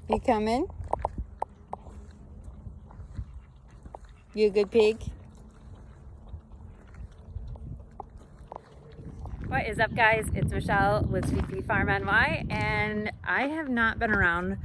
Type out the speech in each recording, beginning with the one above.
You coming? You a good pig? What is up, guys? It's Michelle with Sweet Pea Farm NY, and I have not been around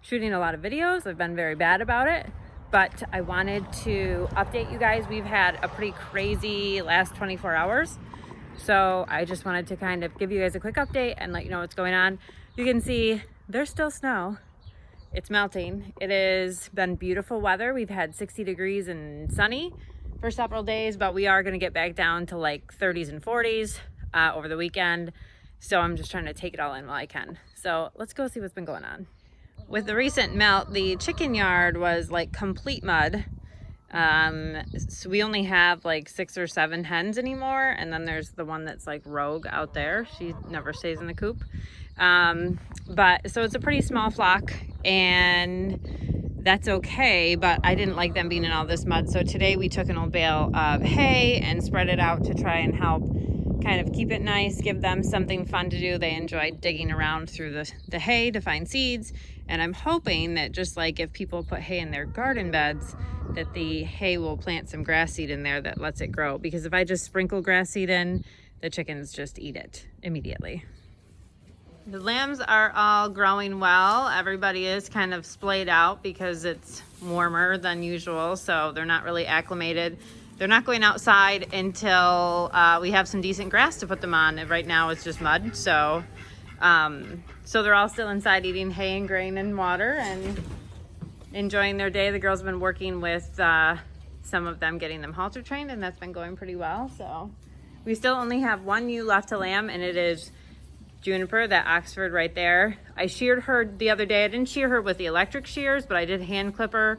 shooting a lot of videos. I've been very bad about it, but I wanted to update you guys. We've had a pretty crazy last 24 hours. So I just wanted to kind of give you guys a quick update and let you know what's going on. You can see there's still snow. It's melting. It has been beautiful weather. We've had 60 degrees and sunny for several days, but we are going to get back down to like 30s and 40s over the weekend. So I'm just trying to take it all in while I can. So let's go see what's been going on. With the recent melt, the chicken yard was like complete mud. So we only have like 6 or 7 hens anymore, and then there's the one that's like rogue out there. She never stays in the coop. But so it's a pretty small flock, and that's okay, but I didn't like them being in all this mud. So today we took an old bale of hay and spread it out to try and help kind of keep it nice, give them something fun to do. They enjoy digging around through the hay to find seeds, and I'm hoping that just like if people put hay in their garden beds, that the hay will plant some grass seed in there that lets it grow, because if I just sprinkle grass seed in, the chickens just eat it immediately. The lambs are all growing well. Everybody is kind of splayed out because it's warmer than usual, so they're not really acclimated. They're not going outside until we have some decent grass to put them on. Right now it's just mud, so they're all still inside eating hay and grain and water and enjoying their day. The girls have been working with some of them, getting them halter trained, and that's been going pretty well. So we still only have one ewe left to lamb, and it is Juniper, that Oxford right there. I sheared her the other day. I didn't shear her with the electric shears, but I did hand clip her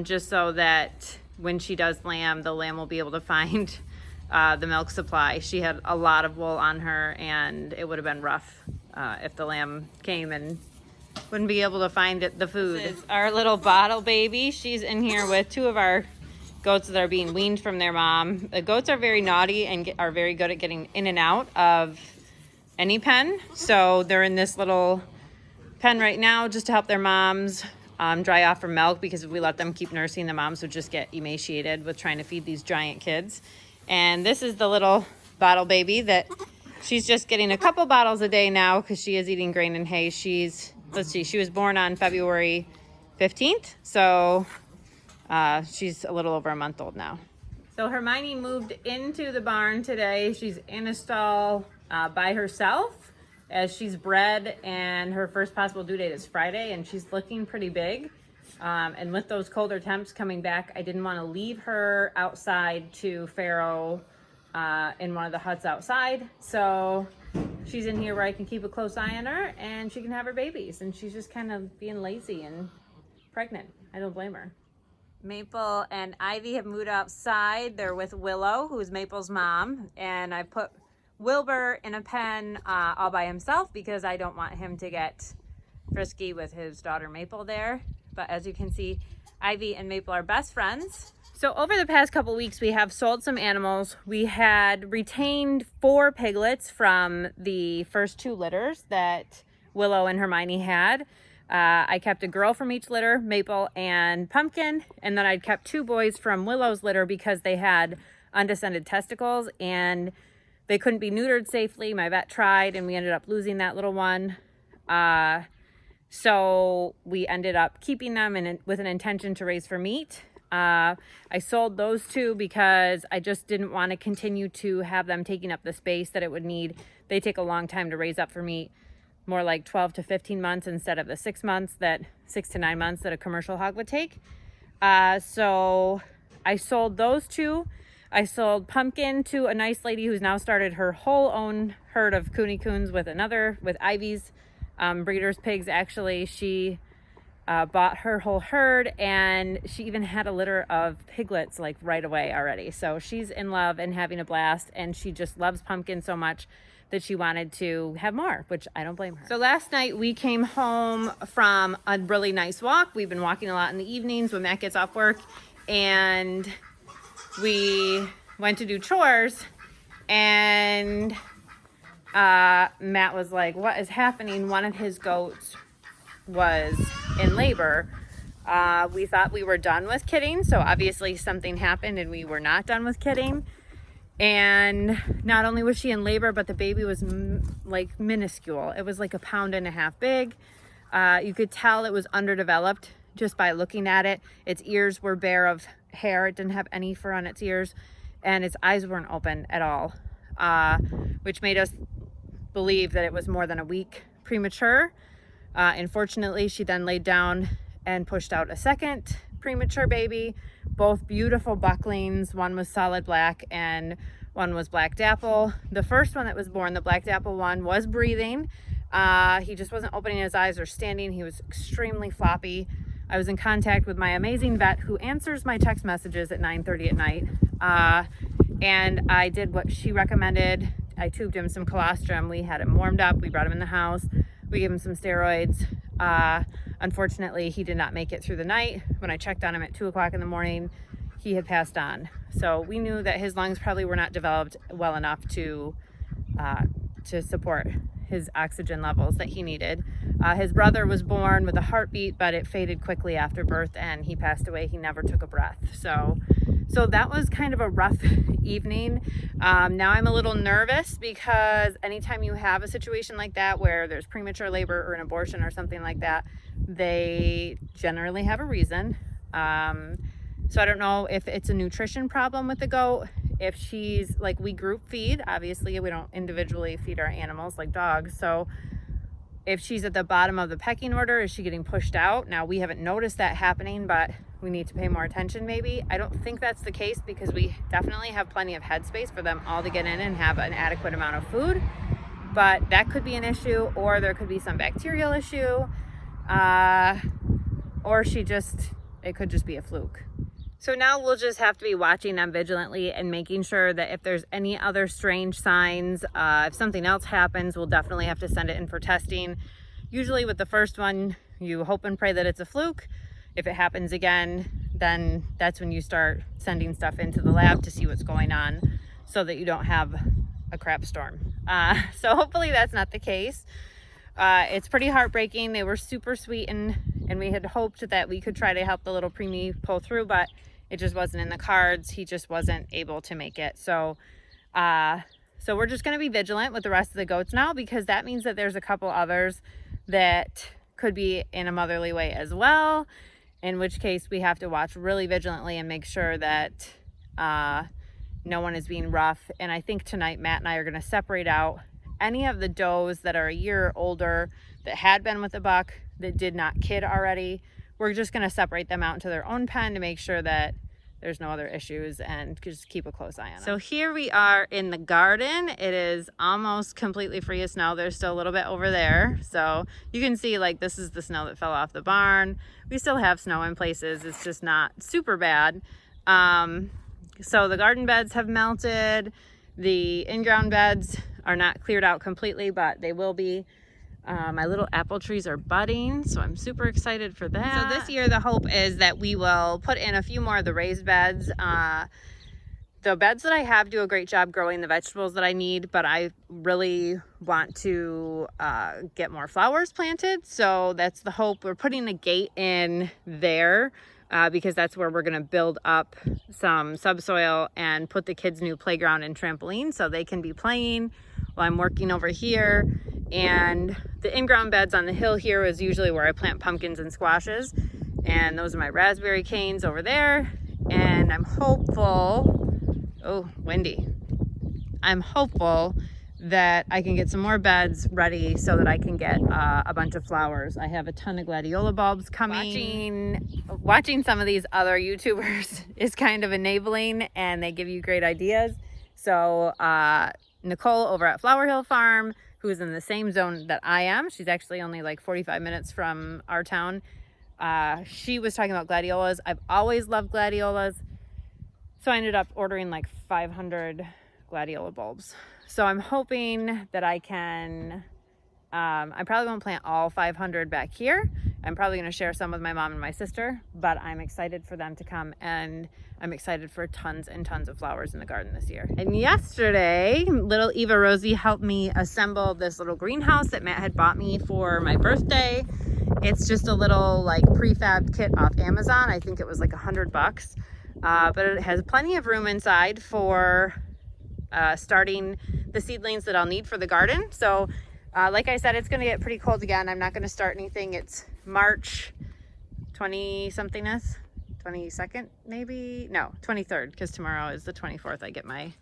just so that when she does lamb, the lamb will be able to find the milk supply. She had a lot of wool on her, and it would have been rough if the lamb came and wouldn't be able to find the food. This is our little bottle baby. She's in here with 2 of our goats that are being weaned from their mom. The goats are very naughty and are very good at getting in and out of any pen. So they're in this little pen right now just to help their moms dry off from milk, because if we let them keep nursing, the moms would just get emaciated with trying to feed these giant kids. And this is the little bottle baby that she's just getting a couple bottles a day now because she is eating grain and hay. She's, let's see, she was born on February 15th. So she's a little over a month old now. So Hermione moved into the barn today. She's in a stall by herself as she's bred, and her first possible due date is Friday, and she's looking pretty big. And with those colder temps coming back, I didn't want to leave her outside to farrow in one of the huts outside. So she's in here where I can keep a close eye on her, and she can have her babies. And she's just kind of being lazy and pregnant. I don't blame her. Maple and Ivy have moved outside. They're with Willow, who's Maple's mom, and I put Wilbur in a pen all by himself because I don't want him to get frisky with his daughter Maple there. But as you can see, Ivy and Maple are best friends. So over the past couple weeks, we have sold some animals. We had retained 4 piglets from the first 2 litters that Willow and Hermione had. I kept a girl from each litter, Maple and Pumpkin, and then I'd kept 2 boys from Willow's litter because they had undescended testicles and they couldn't be neutered safely. My vet tried, and we ended up losing that little one. So we ended up keeping them with an intention to raise for meat. I sold those 2 because I just didn't want to continue to have them taking up the space that it would need. They take a long time to raise up for meat, more like 12 to 15 months instead of the 6 to 9 months that a commercial hog would take. So I sold those 2. I sold Pumpkin to a nice lady who's now started her whole own herd of coons with Ivy's breeder's pigs. Actually, she bought her whole herd, and she even had a litter of piglets like right away already. So she's in love and having a blast, and she just loves Pumpkin so much that she wanted to have more, which I don't blame her. So last night we came home from a really nice walk. We've been walking a lot in the evenings when Matt gets off work, and we went to do chores, and Matt was like, what is happening? One of his goats was in labor. We thought we were done with kidding, so obviously something happened and we were not done with kidding. And not only was she in labor, but the baby was like minuscule. It was like 1.5 pounds big. You could tell it was underdeveloped just by looking at it. Its ears were bare of hair. It didn't have any fur on its ears, and its eyes weren't open at all, which made us believe that it was more than a week premature. Unfortunately, she then laid down and pushed out a second premature baby, both beautiful bucklings. One was solid black and one was black dapple. The first one that was born, the black dapple one, was breathing. He just wasn't opening his eyes or standing. He was extremely floppy. I was in contact with my amazing vet who answers my text messages at 9:30 at night. And I did what she recommended. I tubed him some colostrum. We had him warmed up. We brought him in the house. We gave him some steroids. Unfortunately, he did not make it through the night. When I checked on him at 2 o'clock in the morning, he had passed on. So we knew that his lungs probably were not developed well enough to support his oxygen levels that he needed. His brother was born with a heartbeat, but it faded quickly after birth and he passed away. He never took a breath. So that was kind of a rough evening. Now I'm a little nervous because anytime you have a situation like that where there's premature labor or an abortion or something like that, they generally have a reason. So I don't know if it's a nutrition problem with the goat. If she's like, we group feed, obviously we don't individually feed our animals like dogs. So if she's at the bottom of the pecking order, is she getting pushed out? Now we haven't noticed that happening, but we need to pay more attention maybe. I don't think that's the case because we definitely have plenty of headspace for them all to get in and have an adequate amount of food. But that could be an issue, or there could be some bacterial issue, or it could just be a fluke. So now we'll just have to be watching them vigilantly and making sure that if there's any other strange signs, if something else happens, we'll definitely have to send it in for testing. Usually with the first one, you hope and pray that it's a fluke. If it happens again, then that's when you start sending stuff into the lab to see what's going on so that you don't have a crap storm. So hopefully that's not the case. It's pretty heartbreaking. They were super sweet and we had hoped that we could try to help the little Premie pull through, but it just wasn't in the cards. He just wasn't able to make it. So we're just going to be vigilant with the rest of the goats now, because that means that there's a couple others that could be in a motherly way as well, in which case we have to watch really vigilantly and make sure that no one is being rough. And I think tonight Matt and I are going to separate out any of the does that are a year older that had been with the buck that did not kid already. We're just going to separate them out into their own pen to make sure that there's no other issues and just keep a close eye on them. So here we are in the garden. It is almost completely free of snow. There's still a little bit over there. So you can see, like, this is the snow that fell off the barn. We still have snow in places. It's just not super bad. So the garden beds have melted. The in-ground beds are not cleared out completely, but they will be. My little apple trees are budding, so I'm super excited for that. So this year the hope is that we will put in a few more of the raised beds. The beds that I have do a great job growing the vegetables that I need, but I really want to get more flowers planted. So that's the hope. We're putting a gate in there because that's where we're going to build up some subsoil and put the kids' new playground and trampoline so they can be playing while I'm working over here. And the in-ground beds on the hill here is usually where I plant pumpkins and squashes. And those are my raspberry canes over there. And I'm hopeful, oh, windy. I'm hopeful that I can get some more beds ready so that I can get a bunch of flowers. I have a ton of gladiola bulbs coming. Watching some of these other YouTubers is kind of enabling, and they give you great ideas. So Nicole over at Flower Hill Farm, who's in the same zone that I am. She's actually only like 45 minutes from our town. She was talking about gladiolas. I've always loved gladiolas. So I ended up ordering like 500 gladiola bulbs. So I'm hoping that I can I probably won't plant all 500 back here. I'm probably going to share some with my mom and my sister, but I'm excited for them to come, and I'm excited for tons and tons of flowers in the garden this year. And yesterday, little Eva Rosie helped me assemble this little greenhouse that Matt had bought me for my birthday. It's just a little like prefab kit off Amazon. I think it was like $100, but it has plenty of room inside for starting the seedlings that I'll need for the garden. So like I said, it's going to get pretty cold again. I'm not going to start anything. It's March 20-somethingness, 22nd maybe? No, 23rd, because tomorrow is the 24th. I get my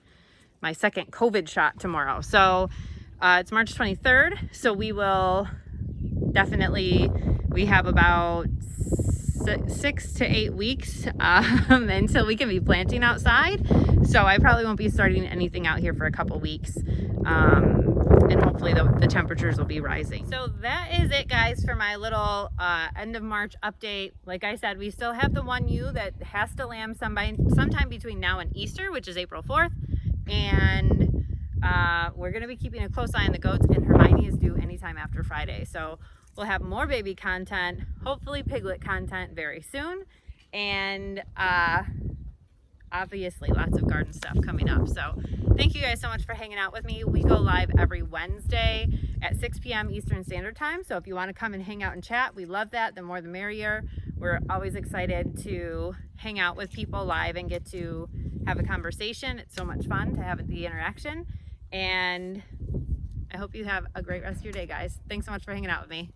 second COVID shot tomorrow. So it's March 23rd. So we will definitely, we have about 6 to 8 weeks until we can be planting outside. So I probably won't be starting anything out here for a couple weeks. And hopefully the temperatures will be rising. So that is it, guys, for my little end of March update. Like I said, we still have the one ewe that has to lamb sometime between now and Easter, which is April 4th. And we're going to be keeping a close eye on the goats, and Hermione is due anytime after Friday. So we'll have more baby content, hopefully piglet content very soon. And obviously lots of garden stuff coming up. So thank you guys so much for hanging out with me. We go live every Wednesday at 6 p.m. Eastern Standard Time. So if you want to come and hang out and chat, we love that. The more the merrier. We're always excited to hang out with people live and get to have a conversation. It's so much fun to have the interaction. And I hope you have a great rest of your day, guys. Thanks so much for hanging out with me.